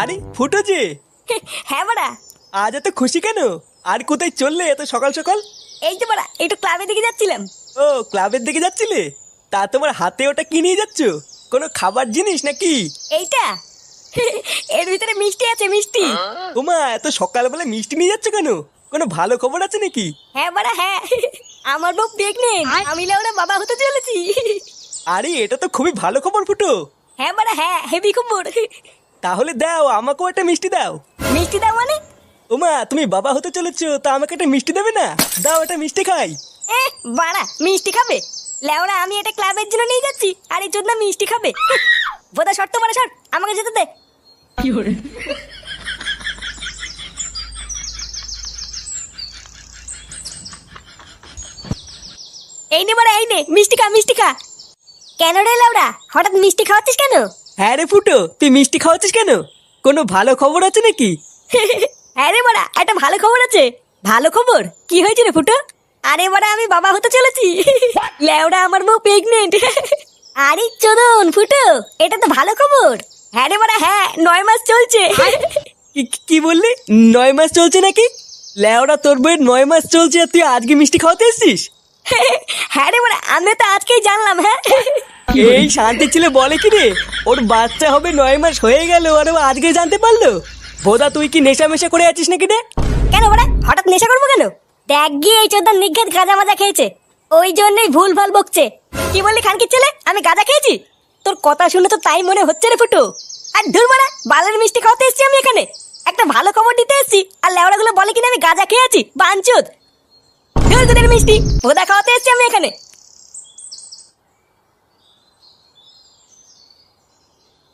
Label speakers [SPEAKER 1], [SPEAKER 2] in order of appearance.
[SPEAKER 1] আরে ফুটো যে,
[SPEAKER 2] হ্যাঁ বাড়া।
[SPEAKER 1] আজ এত খুশি কেন? আর কোথায় চললে এত সকাল সকাল?
[SPEAKER 2] এই তো বাড়া একটু ক্লাবের দিকে যাচ্ছিলাম।
[SPEAKER 1] ও, ক্লাবের দিকে যাচ্ছিলে? তা তোমার হাতে ওটা কি নিয়ে যাচ্ছ? কোনো খাবার জিনিস নাকি?
[SPEAKER 2] এইটা এর ভিতরে মিষ্টি আছে, মিষ্টি।
[SPEAKER 1] ওমা, এত সকালবেলা মিষ্টি নিয়ে যাচ্ছ কেন? কোনো ভালো খবর আছে নাকি?
[SPEAKER 2] হ্যাঁ বাড়া হ্যাঁ, আমার বউ প্রেগনেন্ট, আমি লেওড়া বাবা হতে চলেছি।
[SPEAKER 1] আরে এটা তো খুবই ভালো খবর ফুটো।
[SPEAKER 2] হ্যাঁ বাড়া হ্যাঁ, হেভি খবর।
[SPEAKER 1] তাহলে দাও, আমাকেও একটা মিষ্টি দাও।
[SPEAKER 2] মিষ্টি দাও মানে?
[SPEAKER 1] ওমা, তুমি বাবা হতে চলেছো, তা আমাকে একটা মিষ্টি দেবে না? দাও, একটা মিষ্টি খাই।
[SPEAKER 2] এ বাড়া মিষ্টি খাবে? লেওড়া আমি এটা ক্লাবের জন্য নিয়ে যাচ্ছি, আর এই জন্য মিষ্টি খাবে? বোধা শর্ত বাড়া শর্ট, আমাকে যেতে দে। এই নে বাড়া, এই নে মিষ্টি খা, মিষ্টি খা। কেন রে লেওড়া, হঠাৎ মিষ্টি খাওয়াচ্ছিস কেন?
[SPEAKER 1] হ্যাঁ রে ফুটো, তুই মিষ্টি খাওয়াচ্ছিস কেন? কোনো ভালো খবর আছে নাকি?
[SPEAKER 2] হ্যাঁ রে বাড়া, একটা ভালো খবর আছে। ভালো খবর? কি হয়েছে রে ফুটো? আরে বাড়া আমি বাবা হতে চলেছি। লেওড়া আমার বউ প্রেগনেন্ট। আরে চোদন ফুটো, এটা তো ভালো খবর। হ্যাঁ রে বাড়া হ্যাঁ, 9 মাস চলছে।
[SPEAKER 1] কি বললি? 9 মাস চলছে নাকি? লেওড়া, তোর বইয়ের 9 মাস চলছে আর তুই আজকে মিষ্টি খাওয়াতে এসছিস?
[SPEAKER 2] হ্যাঁ রে বাড়া, আমি তো আজকেই জানলাম। হ্যাঁ
[SPEAKER 1] এই শান্তি ছেলে বলে কি রে, ওর বাচ্চা হবে 9 মাস হয়ে গেল আর ও আজকে জানতে পারলো? বোধা তুই কি নেশা মেশা করে আছিস নাকি রে?
[SPEAKER 2] কেন বাড়া হঠাৎ নেশা করবো কেন? দেখ গিয়ে এই চোদন নিঘাত গাঁজা মাজা খেয়েছে, ওই জন্যই ভুল ভাল বকছে। কি বললি খানকির ছেলে, আমি গাঁজা খেয়েছি? তোর কথা শুনে তো তাই মনে হচ্ছে রে ফুটো। আর ধুর মারা, বালের মিষ্টি খাওয়াতে এসেছি আমি এখানে, একটা ভালো খবর দিতে এসেছি, আর লেওড়া গুলো বলে কিনা আমি গাঁজা খেয়েছি। বাঞ্চুত ধুর তোদের মিষ্টি ভোদা খাওয়াতে এসেছি আমি এখানে।